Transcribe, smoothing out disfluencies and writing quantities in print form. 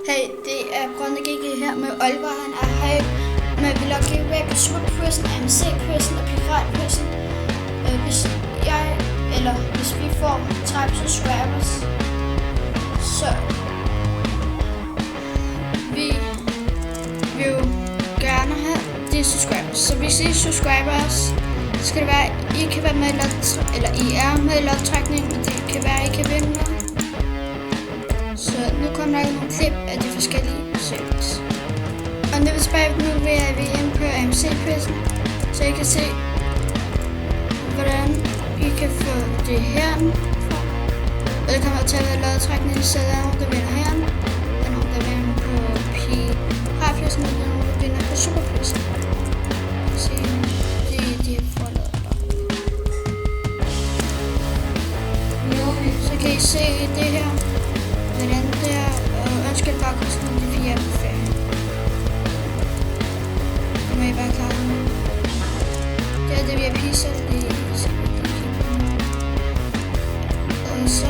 Hey, det er Grønne GG her med Oliver. Han er her med Vlog Giveaway på Super Person, AMC Person og Pirat Person. Hvis vi får 30 subscribers, så vi vil jo gerne have de subscribers. Så hvis I subscribers, så skal det være, I kan være med I er med i lodtrækning, men det kan være, I kan vinde noget. Så nu kommer der nogle klip af de forskellige services. Og nu er vi tilbage, nu er vi inde på AMC Person, så I kan se, hvordan I kan få det her. Og det kommer til at være lodtrækning, så der er nogen, der vinder her. Der er nogen, der vinder på Pirat Person, og der er nogen, der vinder på Super Person. Så de har fået lavet bare. Så kan I se det her. Hvordan det er, og ønsker bare koster de 4 på ferie. Det må I bare klare med. Det er det, vi har pisset i. Og så